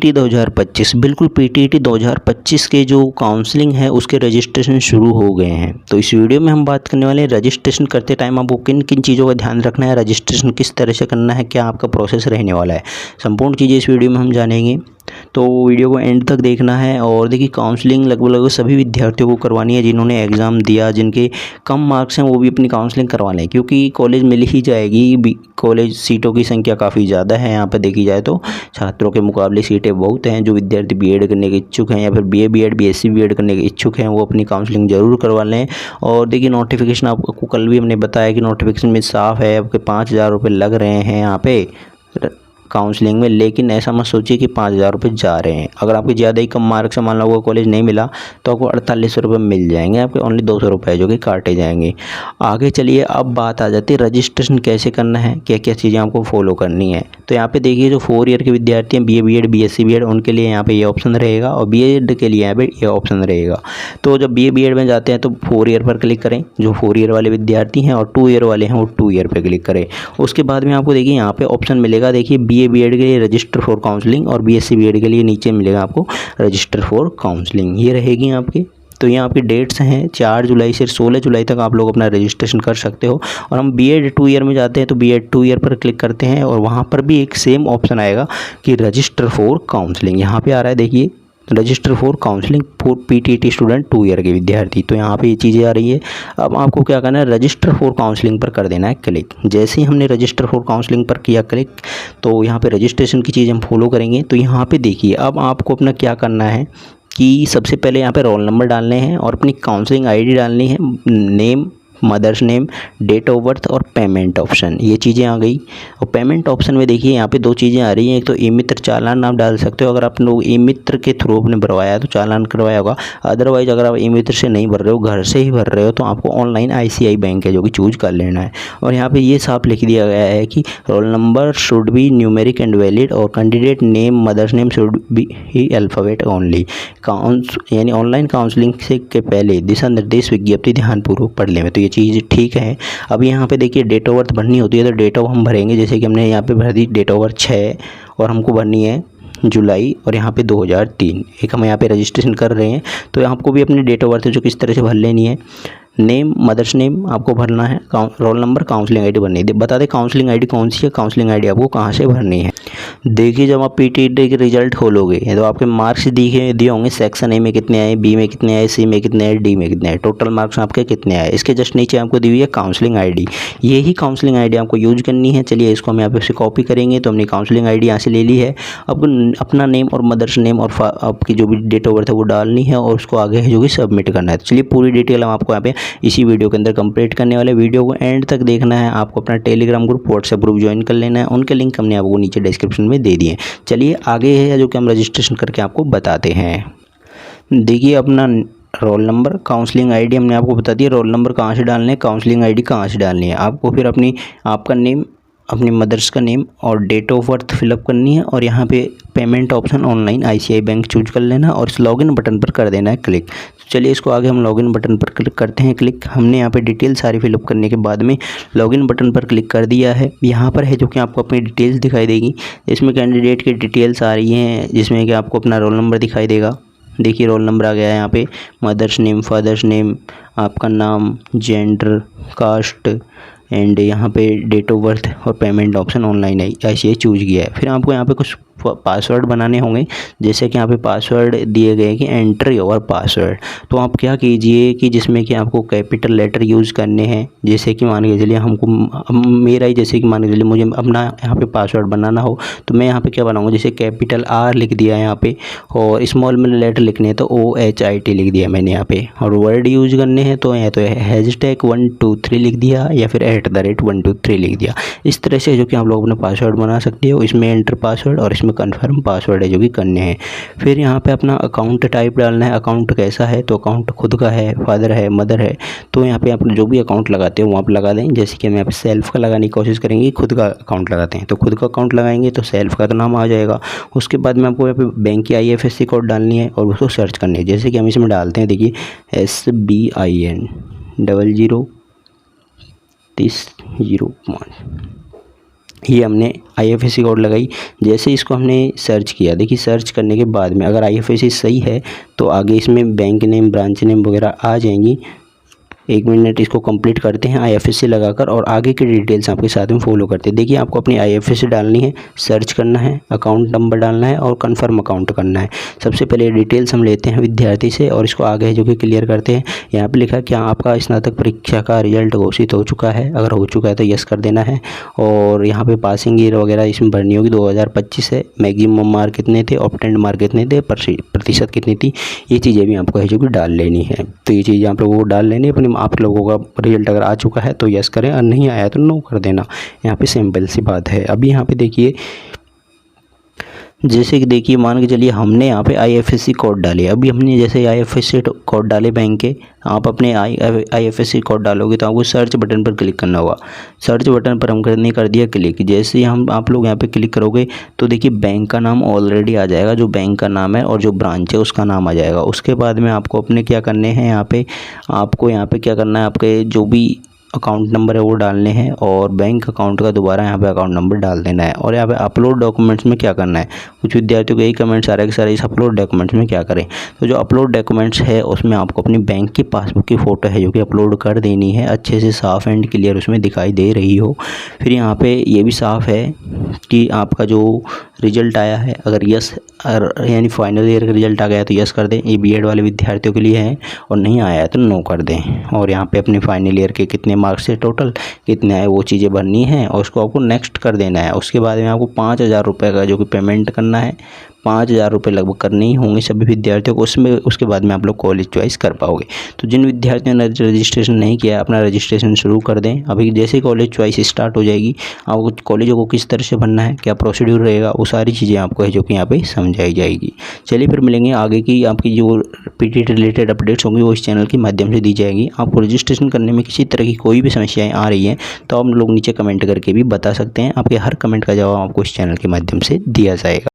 T 2025 बिल्कुल PTET 2025 के जो काउंसलिंग है उसके रजिस्ट्रेशन शुरू हो गए हैं। तो इस वीडियो में हम बात करने वाले हैं रजिस्ट्रेशन करते टाइम आपको किन किन चीज़ों का ध्यान रखना है, रजिस्ट्रेशन किस तरह से करना है, क्या आपका प्रोसेस रहने वाला है, संपूर्ण चीज़ें इस वीडियो में हम जानेंगे। तो वीडियो को एंड तक देखना है। और देखिए काउंसलिंग लगभग सभी विद्यार्थियों को करवानी है जिन्होंने एग्ज़ाम दिया, जिनके कम मार्क्स हैं वो भी अपनी काउंसलिंग करवा लें, क्योंकि कॉलेज मिल ही जाएगी। कॉलेज सीटों की संख्या काफ़ी ज़्यादा है यहाँ पे देखी जाए तो छात्रों के मुकाबले सीटें बहुत हैं। जो विद्यार्थी बीएड करने के इच्छुक हैं या फिर बीए बीएड बीएससी बीएड करने के इच्छुक हैं वो अपनी काउंसलिंग ज़रूर करवा लें। और देखिए नोटिफिकेशन आपको कल भी हमने बताया कि नोटिफिकेशन में साफ़ है आपके 5,000 रुपये लग रहे हैं यहाँ पे काउंसलिंग में। लेकिन ऐसा मत सोचिए कि 5,000 रुपये जा रहे हैं। अगर आपके ज़्यादा ही कम मार्क्स से मान लो वो कॉलेज नहीं मिला तो आपको 4800 रुपये मिल जाएंगे, आपके ओनली 200 रुपये जो कि काटे जाएंगे। आगे चलिए अब बात आ जाती है रजिस्ट्रेशन कैसे करना है, क्या क्या चीज़ें आपको फॉलो करनी है। तो यहाँ पे देखिए जो 4 ईयर के विद्यार्थी हैं बीए बीएड बीएससी बीएड उनके लिए यहाँ पे ये ऑप्शन रहेगा, और बीएड के लिए यहाँ पे ये ऑप्शन रहेगा। तो जब बीए बीएड में जाते हैं तो 4 ईयर पर क्लिक करें, जो 4 ईयर वाले विद्यार्थी हैं, और 2 ईयर वाले हैं वो 2 ईयर पर क्लिक करें। उसके बाद में आपको देखिए यहाँ पे ऑप्शन मिलेगा, देखिए बीए बीएड के लिए रजिस्टर फॉर काउंसलिंग, और बीएससी बीएड के लिए नीचे मिलेगा आपको रजिस्टर फॉर काउंसलिंग, ये रहेगी आपकी। तो ये आपकी डेट्स हैं 4 जुलाई से 16 जुलाई तक आप लोग अपना रजिस्ट्रेशन कर सकते हो। और हम बीएड 2 ईयर में जाते हैं तो बीएड 2 ईयर पर क्लिक करते हैं और वहाँ पर भी एक सेम ऑप्शन आएगा कि रजिस्टर फॉर काउंसलिंग, यहाँ पे आ रहा है देखिए register for counselling for PTT student 2 year के विद्यार्थी। तो यहाँ पे ये चीज़ें आ रही है। अब आपको क्या करना है, रजिस्टर फॉर काउंसलिंग पर कर देना है क्लिक। जैसे ही हमने रजिस्टर फॉर काउंसलिंग पर किया क्लिक तो यहाँ पे रजिस्ट्रेशन की चीज़ हम फॉलो करेंगे। तो यहाँ पे देखिए अब आपको अपना क्या करना है कि सबसे पहले यहाँ पे रोल नंबर डालने हैं और अपनी काउंसलिंग आईडी डालनी है, name, mother's name, date of birth और पेमेंट ऑप्शन, ये चीज़ें आ गई। और पेमेंट ऑप्शन में देखिए यहाँ पे 2 चीज़ें आ रही हैं, एक तो ई मित्र चालान आप डाल सकते हो, अगर आप लोग ई मित्र के थ्रू आपने भरवाया है तो चालान करवाया होगा। अदरवाइज अगर आप ई मित्र से नहीं भर रहे हो, घर से ही भर रहे हो, तो आपको ऑनलाइन ICICI बैंक है जो कि चूज कर लेना है। और यहाँ पर ये साफ लिख दिया गया है कि roll number should be numeric and valid, और candidate name mother's name should be ही अल्फ़ाबेट ओनली। यानी ऑनलाइन काउंसलिंग से के पहले दिशा निर्देश विज्ञप्ति ध्यानपूर्वक पढ़ लें। तो चीज़ ठीक है। अब यहाँ पे देखिए डेट ऑफ बर्थ भरनी होती है तो डेट ऑफ हम भरेंगे, जैसे कि हमने यहाँ पे भर दी डेट ऑफ बर्थ 6 और हमको भरनी है जुलाई और यहाँ पे 2003। एक हम यहाँ पे रजिस्ट्रेशन कर रहे हैं तो आपको भी अपनी डेट ऑफ बर्थ जो किस तरह से भर लेनी है। नेम मदर्स नेम आपको भरना है, रोल नंबर, काउंसलिंग आईडी भरनी है। बता दें काउंसलिंग आईडी कौन सी है, काउंसलिंग आईडी आपको कहाँ से भरनी है। देखिए जब आप पीटीईटी के रिजल्ट खोलोगे तो आपके मार्क्स दिए होंगे, सेक्शन ए में कितने आए, बी में कितने आए, सी में कितने आए, डी में कितने आए, टोटल मार्क्स आपके कितने आए। इसके जस्ट नीचे आपको दी हुई है काउंसलिंग आईडी, यही काउंसलिंग आईडी आपको यूज करनी है। चलिए इसको हम यहाँ पे से कॉपी करेंगे। तो हमने काउंसलिंग आईडी यहाँ से ले ली है। आपको अपना नेम और मदर्स नेम और आपकी जो भी डेट ऑफ बर्थ है वो डालनी है और उसको आगे है जो कि सबमिट करना है। तो चलिए पूरी डिटेल हम आपको यहाँ पे इसी वीडियो के अंदर कंप्लीट करने वाले। वीडियो को एंड तक देखना है। आपको अपना Telegram group, WhatsApp group join कर लेना है, उनके लिंक हमने आपको नीचे डिस्क्रिप्शन में दे दिए। चलिए आगे है जो कि हम रजिस्ट्रेशन करके आपको बताते हैं। देखिए अपना रोल नंबर, काउंसलिंग आईडी हमने आपको बता दिया, रोल नंबर कहाँ से डालने है, काउंसलिंग आईडी कहाँ से डालनी है। आपको फिर आपका नेम, अपनी मदर्स का नेम और डेट ऑफ बर्थ फिलअप करनी है और यहाँ पे payment option online ICICI bank choose कर लेना और इस लॉगिन बटन पर कर देना है क्लिक। तो चलिए इसको आगे हम लॉगिन बटन पर क्लिक करते हैं क्लिक। हमने यहाँ पे डिटेल सारी फिलअप करने के बाद में लॉगिन बटन पर क्लिक कर दिया है। यहाँ पर है जो कि आपको अपनी डिटेल्स दिखाई देगी। इसमें कैंडिडेट की डिटेल्स आ रही हैं जिसमें कि आपको अपना रोल नंबर दिखाई देगा। देखिए रोल नंबर आ गया है यहाँ पे, मदर्स नेम, फादर्स नेम, आपका नाम, जेंडर, कास्ट एंड यहाँ पे डेट ऑफ बर्थ और payment option online ICICI choose किया है। फिर आपको यहाँ पे कुछ पासवर्ड बनाने होंगे, जैसे कि यहाँ पे पासवर्ड दिए गए कि एंटर योर पासवर्ड। तो आप क्या कीजिए कि जिसमें कि आपको कैपिटल लेटर यूज़ करने हैं, जैसे कि मान के चलिए हमको मेरा ही जैसे कि मान के चलिए मुझे अपना यहाँ पे पासवर्ड बनाना हो तो मैं यहाँ पे क्या बनाऊँगा, जैसे कैपिटल R लिख दिया है यहाँ पे और स्मॉल में लेटर लिखने हैं तो OHIT लिख दिया मैंने यहाँ पे। और वर्ड यूज करने हैं तो या तो हैशटैग 123 लिख दिया या फिर @123 लिख दिया। इस तरह से जो कि आप लोग अपना पासवर्ड बना सकते हो। इसमें एंटर पासवर्ड और इसमें कंफर्म पासवर्ड है जो कि करने हैं। फिर यहाँ पे अपना अकाउंट टाइप डालना है। अकाउंट कैसा है, तो अकाउंट खुद का है, फादर है, मदर है, तो यहाँ पे आप जो भी अकाउंट लगाते हो वहाँ पे लगा दें। जैसे कि हम यहाँ पे सेल्फ का लगाने की कोशिश करेंगे, खुद का अकाउंट लगाते हैं तो खुद का अकाउंट लगाएंगे तो सेल्फ का तो नाम आ जाएगा। उसके बाद में आपको यहाँ पे बैंक की IFSC कोड डालनी है और उसको सर्च करनी है। जैसे कि हम इसमें डालते हैं, देखिए SBIN 00 3005। ये हमने IFSC कोड लगाई। जैसे इसको हमने सर्च किया, देखिए सर्च करने के बाद में अगर IFSC सही है तो आगे इसमें बैंक नेम, ब्रांच नेम वगैरह आ जाएंगी। 1 मिनट इसको कंप्लीट करते हैं IFSC लगाकर और आगे की डिटेल्स आपके साथ में फॉलो करते हैं। देखिए आपको अपनी IFSC डालनी है, सर्च करना है, अकाउंट नंबर डालना है और कंफर्म अकाउंट करना है। सबसे पहले डिटेल्स हम लेते हैं विद्यार्थी से और इसको आगे जो कि क्लियर करते हैं। यहाँ पे लिखा क्या आपका स्नातक परीक्षा का रिजल्ट घोषित हो चुका है, अगर हो चुका है तो यस कर देना है। और यहाँ पे पासिंग ईयर वगैरह इसमें भरनी होगी, 2025 है। मैक्सिमम मार्क कितने थे, ऑब्टेन्ड मार्क कितने थे, प्रतिशत कितनी थी, ये चीज़ें भी आपको है जो कि डाल लेनी है। तो ये चीज़ें आप लोगों को डाल लेनी है। अपनी आप लोगों का रिजल्ट अगर आ चुका है तो यस करें और नहीं आया तो नो कर देना। यहाँ पे सिंपल सी बात है। अभी यहाँ पे देखिए, जैसे कि देखिए मान के चलिए हमने यहाँ पे IFSC कोड डाले। अभी हमने जैसे IFSC कोड डाले बैंक के, आप अपने IFSC कोड डालोगे तो आपको सर्च बटन पर क्लिक करना होगा। सर्च बटन पर हमने कर दिया क्लिक। जैसे ही आप लोग यहाँ पे क्लिक करोगे तो देखिए बैंक का नाम ऑलरेडी आ जाएगा, जो बैंक का नाम है और जो ब्रांच है उसका नाम आ जाएगा। उसके बाद में आपको अपने क्या करने हैं, यहाँ पे आपको यहाँ पे क्या करना है, आपके जो भी अकाउंट नंबर है वो डालने हैं और बैंक अकाउंट का दोबारा यहाँ पे अकाउंट नंबर डाल देना है। और यहाँ पे अपलोड डॉक्यूमेंट्स में क्या करना है, कुछ विद्यार्थियों को यही कमेंट्स आ रहा है कि सर इस अपलोड डॉक्यूमेंट्स में क्या करें। तो जो अपलोड डॉक्यूमेंट्स है उसमें आपको अपनी बैंक की पासबुक की फ़ोटो है जो कि अपलोड कर देनी है, अच्छे से साफ़ एंड क्लियर उसमें दिखाई दे रही हो। फिर यहाँ पे ये भी साफ़ है कि आपका जो रिजल्ट आया है, अगर यस यानी फाइनल ईयर का रिजल्ट आ गया तो यस कर दें, ये B.Ed वाले विद्यार्थियों के लिए है। और नहीं आया है तो नो कर दें। और यहाँ पे अपने फाइनल ईयर के कितने मार्क्स से टोटल कितने आए वो चीज़ें भरनी है और उसको आपको नेक्स्ट कर देना है। उसके बाद में आपको 5,000 रुपये का जो कि पेमेंट करना है, 5,000 रुपये लगभग करने ही होंगे सभी विद्यार्थियों को उसमें। उसके बाद में आप लोग कॉलेज चॉइस कर पाओगे। तो जिन विद्यार्थियों ने रजिस्ट्रेशन नहीं किया है अपना रजिस्ट्रेशन शुरू कर दें। अभी जैसे कॉलेज चॉइस स्टार्ट हो जाएगी, आपको कॉलेजों को किस तरह से भरना है, क्या प्रोसीड्यूर रहेगा, वो सारी चीज़ें आपको है जो कि यहाँ पे समझाई जाएगी। चलिए फिर मिलेंगे आगे की आपकी जो PTET रिलेटेड अपडेट्स होंगी वो इस चैनल के माध्यम से दी जाएगी। आपको रजिस्ट्रेशन करने में किसी तरह की कोई भी समस्याएँ आ रही हैं तो आप लोग नीचे कमेंट करके भी बता सकते हैं। आपके हर कमेंट का जवाब आपको इस चैनल के माध्यम से दिया जाएगा।